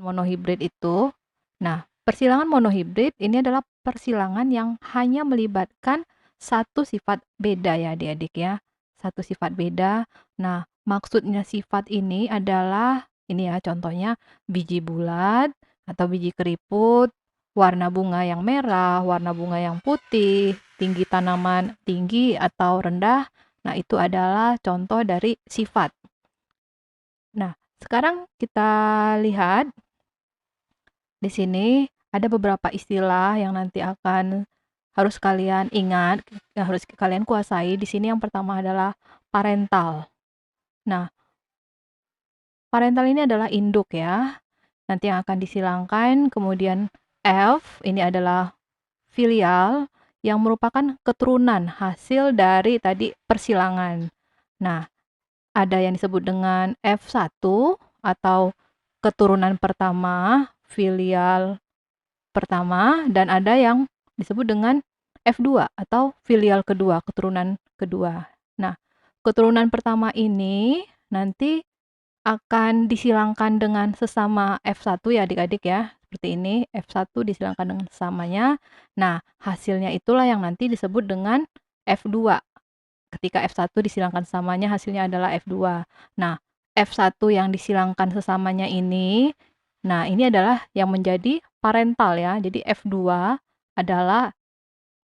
monohibrid itu. Nah, persilangan monohibrid ini adalah persilangan yang hanya melibatkan satu sifat beda ya adik-adik ya. Satu sifat beda. Nah, maksudnya sifat ini adalah, ini ya contohnya, biji bulat atau biji keriput, warna bunga yang merah, warna bunga yang putih, tinggi tanaman tinggi atau rendah. Nah, itu adalah contoh dari sifat. Nah, sekarang kita lihat di sini ada beberapa istilah yang nanti harus kalian ingat, yang harus kalian kuasai. Di sini yang pertama adalah parental. Nah, parental ini adalah induk ya. Nanti yang akan disilangkan. Kemudian F ini adalah filial yang merupakan keturunan hasil dari tadi persilangan. Nah, ada yang disebut dengan F1 atau keturunan pertama, filial pertama, dan ada yang disebut dengan F2 atau filial kedua, keturunan kedua. Nah, keturunan pertama ini nanti akan disilangkan dengan sesama F1 ya adik-adik ya. Seperti ini, F1 disilangkan dengan sesamanya. Nah, hasilnya itulah yang nanti disebut dengan F2. Ketika F1 disilangkan sesamanya, hasilnya adalah F2. Nah, F1 yang disilangkan sesamanya ini, nah ini adalah yang menjadi parental ya. Jadi F2 adalah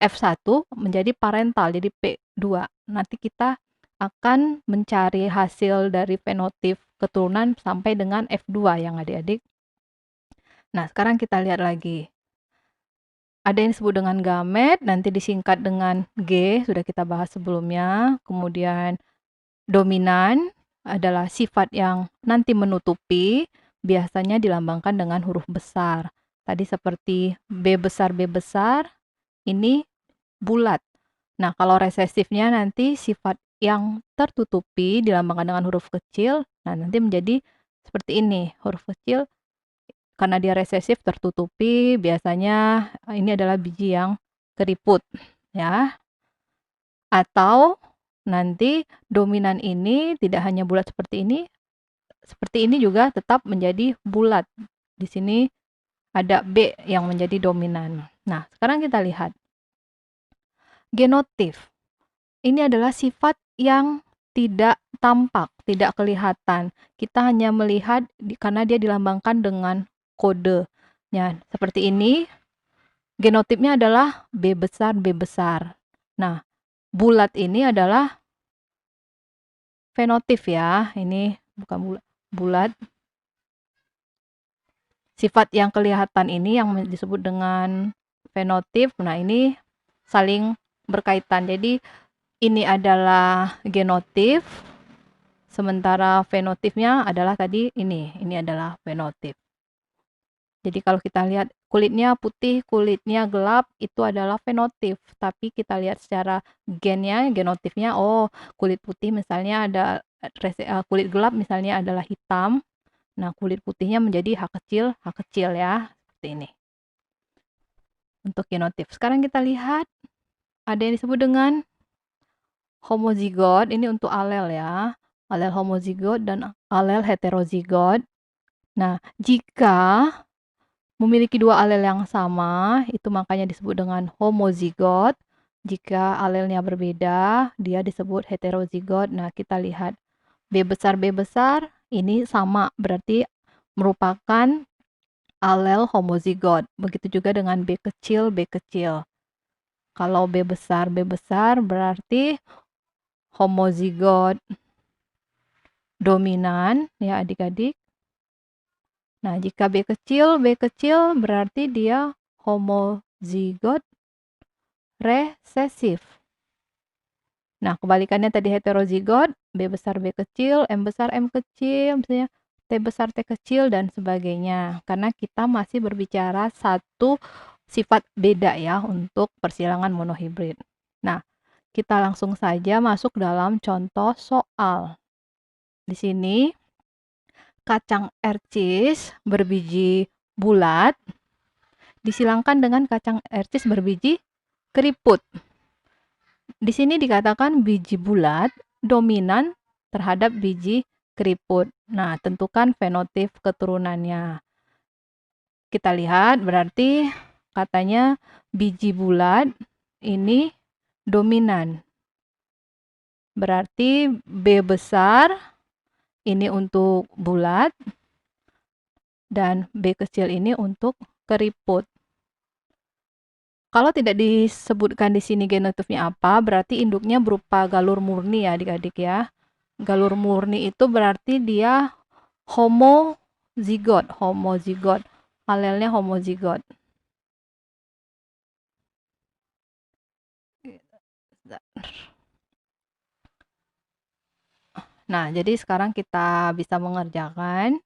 F1 menjadi parental, jadi P2. Nanti kita akan mencari hasil dari fenotip keturunan sampai dengan F2 yang adik-adik. Nah, sekarang kita lihat lagi. Ada yang disebut dengan gamet, nanti disingkat dengan G, sudah kita bahas sebelumnya. Kemudian dominan adalah sifat yang nanti menutupi, biasanya dilambangkan dengan huruf besar. Tadi seperti B besar, ini bulat. Nah, kalau resesifnya nanti sifat yang tertutupi dilambangkan dengan huruf kecil, nah nanti menjadi seperti ini, huruf kecil karena dia resesif tertutupi, biasanya ini adalah biji yang keriput ya. Atau nanti dominan ini tidak hanya bulat seperti ini juga tetap menjadi bulat. Di sini ada B yang menjadi dominan. Nah, sekarang kita lihat. Genotip. Ini adalah sifat yang tidak tampak, tidak kelihatan. Kita hanya melihat karena dia dilambangkan dengan kode. Ya, seperti ini. Genotipnya adalah B besar, B besar. Nah, bulat ini adalah fenotip ya. Ini bukan bulat. Sifat yang kelihatan ini yang disebut dengan fenotip. Nah, ini saling berkaitan. Jadi, ini adalah genotip, sementara fenotipnya adalah tadi ini adalah fenotip. Jadi kalau kita lihat kulitnya putih, kulitnya gelap, itu adalah fenotip. Tapi kita lihat secara gennya, genotipnya, oh kulit putih misalnya ada kulit gelap misalnya adalah hitam. Nah, kulit putihnya menjadi H kecil ya, seperti ini. Untuk genotip. Sekarang kita lihat ada yang disebut dengan homozigot, ini untuk alel ya. Alel homozigot dan alel heterozigot. Nah, jika memiliki dua alel yang sama, itu makanya disebut dengan homozigot. Jika alelnya berbeda, dia disebut heterozigot. Nah, kita lihat B besar, ini sama, berarti merupakan alel homozigot. Begitu juga dengan B kecil. Kalau B besar berarti homozigot dominan ya adik-adik. Nah, jika B kecil berarti dia homozigot resesif. Nah, kebalikannya tadi heterozigot, B besar B kecil, M besar M kecil, misalnya T besar T kecil dan sebagainya. Karena kita masih berbicara satu sifat beda ya untuk persilangan monohibrid. Nah, kita langsung saja masuk dalam contoh soal. Di sini kacang ercis berbiji bulat disilangkan dengan kacang ercis berbiji keriput. Di sini dikatakan biji bulat dominan terhadap biji keriput. Nah, tentukan fenotip keturunannya. kita lihat berarti katanya biji bulat ini dominan. Berarti B besar ini untuk bulat dan B kecil ini untuk keriput. Kalau tidak disebutkan di sini genotipnya apa, berarti induknya berupa galur murni ya adik-adik ya. Galur murni itu berarti dia homozigot, alelnya homozigot. Nah, jadi sekarang kita bisa mengerjakan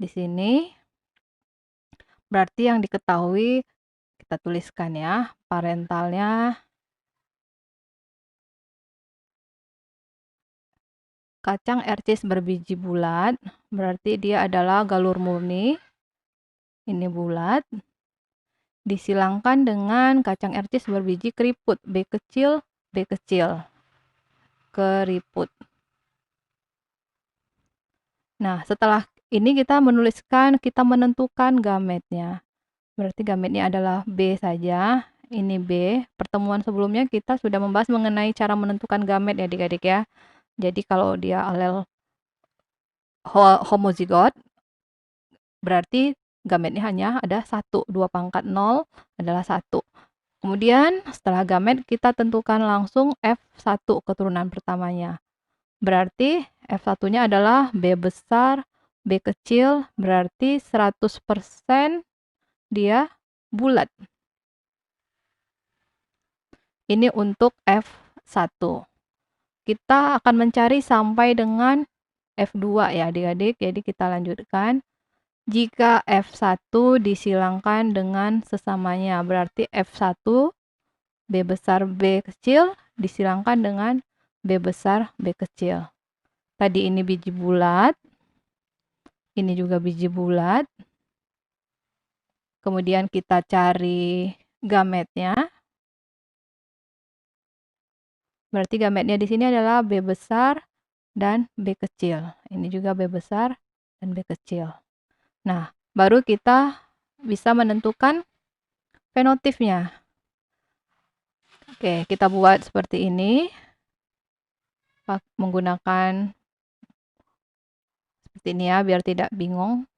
di sini. Berarti yang diketahui kita tuliskan ya, parentalnya kacang RCS berbiji bulat, berarti dia adalah galur murni. Ini bulat. Disilangkan dengan kacang RCS berbiji keriput, B kecil, keriput. Nah, setelah ini kita menentukan gametnya. Berarti gametnya adalah B saja. Ini B. Pertemuan sebelumnya kita sudah membahas mengenai cara menentukan gamet ya adik-adik ya. Jadi kalau dia alel homozigot, berarti gametnya hanya ada 1. 2 pangkat 0 adalah 1. Kemudian setelah gamet kita tentukan langsung F1 keturunan pertamanya. Berarti F1-nya adalah B besar, B kecil, berarti 100% dia bulat. Ini untuk F1. Kita akan mencari sampai dengan F2 ya adik-adik. Jadi kita lanjutkan. Jika F1 disilangkan dengan sesamanya, berarti F1 B besar B kecil disilangkan dengan B besar B kecil. Tadi ini biji bulat, ini juga biji bulat. Kemudian kita cari gametnya. Berarti gametnya di sini adalah B besar dan B kecil. Ini juga B besar dan B kecil. Nah, baru kita bisa menentukan fenotipnya. Oke, kita buat seperti ini. Menggunakan seperti ini ya, biar tidak bingung.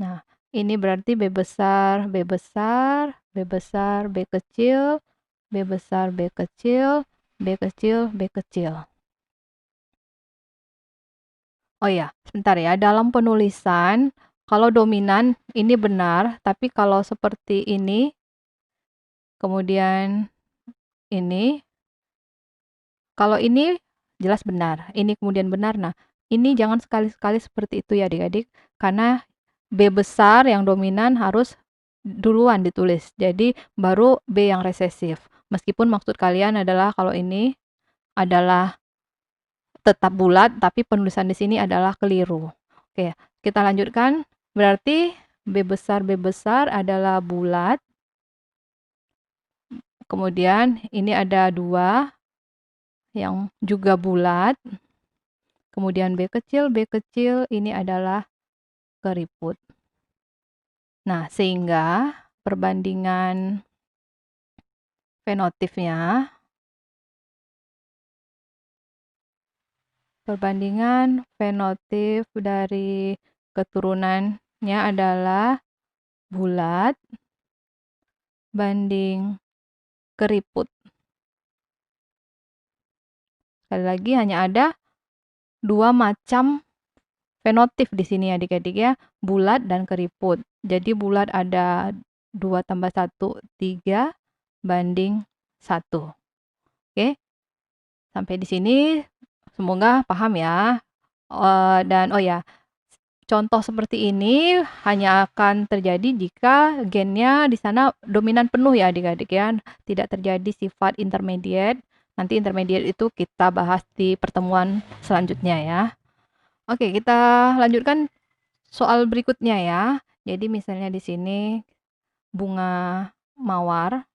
Nah, ini berarti B besar, B besar, B besar, B kecil, B besar, B kecil, B kecil, B kecil. Oh ya, sebentar ya. Dalam penulisan, kalau dominan ini benar, tapi kalau seperti ini, kemudian ini, kalau ini jelas benar, ini kemudian benar. Nah, ini jangan sekali-sekali seperti itu ya adik-adik, karena B besar yang dominan harus duluan ditulis. Jadi baru B yang resesif. Meskipun maksud kalian adalah kalau ini adalah tetap bulat, tapi penulisan di sini adalah keliru. Oke, kita lanjutkan. Berarti B besar adalah bulat. Kemudian ini ada 2 yang juga bulat. Kemudian B kecil ini adalah keriput. Nah, sehingga perbandingan fenotipnya, perbandingan fenotip dari keturunannya adalah bulat banding keriput. Sekali lagi hanya ada 2 macam fenotip di sini adik-adik ya, bulat dan keriput. Jadi bulat ada 2 tambah 1, 3 banding 1. Oke, sampai di sini semoga paham ya. Dan oh ya, contoh seperti ini hanya akan terjadi jika gennya di sana dominan penuh ya adik-adik ya. Tidak terjadi sifat intermediate. Nanti intermediate itu kita bahas di pertemuan selanjutnya ya. Oke, kita lanjutkan soal berikutnya ya. Jadi misalnya di sini bunga mawar.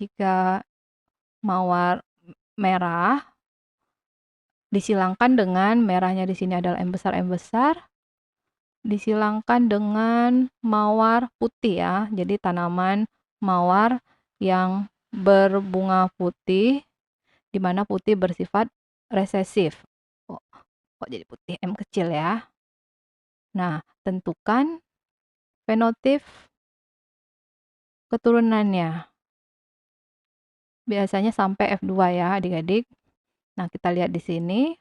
Jika mawar merah, Disilangkan dengan merahnya di sini adalah M besar, disilangkan dengan mawar putih ya. Jadi tanaman mawar yang berbunga putih, di mana putih bersifat resesif. Kok jadi putih M kecil ya. Nah, tentukan fenotip keturunannya. Biasanya sampai F2 ya adik-adik. Nah, kita lihat di sini.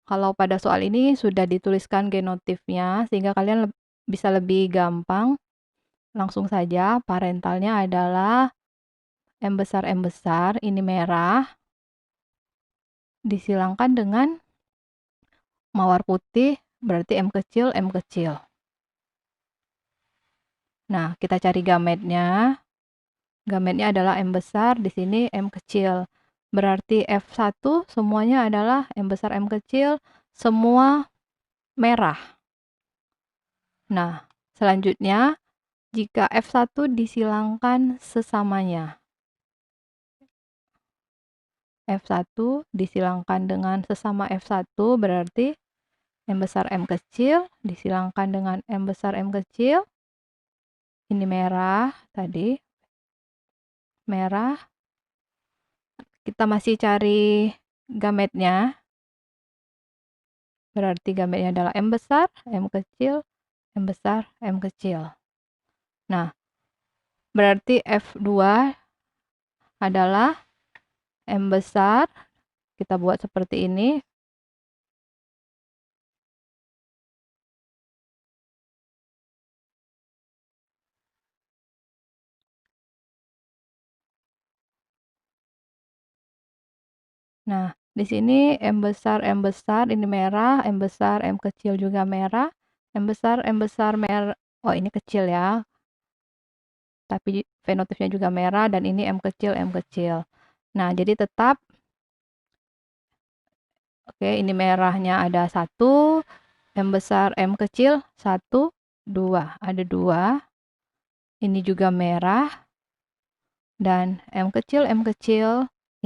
Kalau pada soal ini sudah dituliskan genotipnya, sehingga kalian bisa lebih gampang. Langsung saja, parentalnya adalah M besar, ini merah. Disilangkan dengan mawar putih, berarti M kecil. Nah, kita cari gametnya. Gametnya adalah M besar, di sini M kecil. Berarti F1 semuanya adalah M besar, M kecil, semua merah. Nah, selanjutnya jika F1 disilangkan sesamanya. F1 disilangkan dengan sesama F1 berarti M besar M kecil disilangkan dengan M besar M kecil. Ini merah tadi. Merah. Kita masih cari gametnya. Berarti gametnya adalah M besar, M kecil, M besar, M kecil. Nah, berarti F2 adalah M besar. Kita buat seperti ini. Nah, di sini M besar, ini merah, M besar, M kecil juga merah, M besar, merah. Oh, ini kecil ya. Tapi fenotipnya juga merah dan ini M kecil, Nah, jadi tetap oke, ini merahnya ada 1, M besar, M kecil 1, 2. Ada 2. Ini juga merah dan M kecil,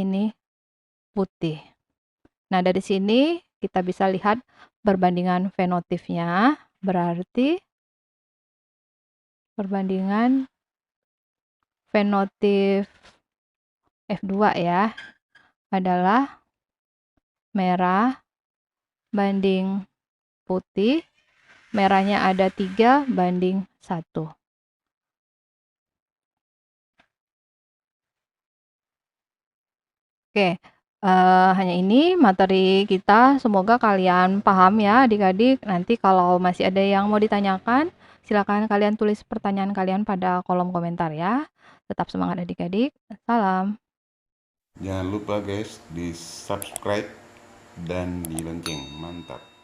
ini putih. Nah, dari sini kita bisa lihat perbandingan fenotipnya. Berarti perbandingan fenotip F2 ya adalah merah banding putih. Merahnya ada 3:1. Oke, hanya ini materi kita. Semoga kalian paham ya adik-adik. Nanti kalau masih ada yang mau ditanyakan, silakan kalian tulis pertanyaan kalian pada kolom komentar ya. Tetap semangat adik-adik. Salam. Jangan lupa guys di subscribe dan di lonceng. Mantap.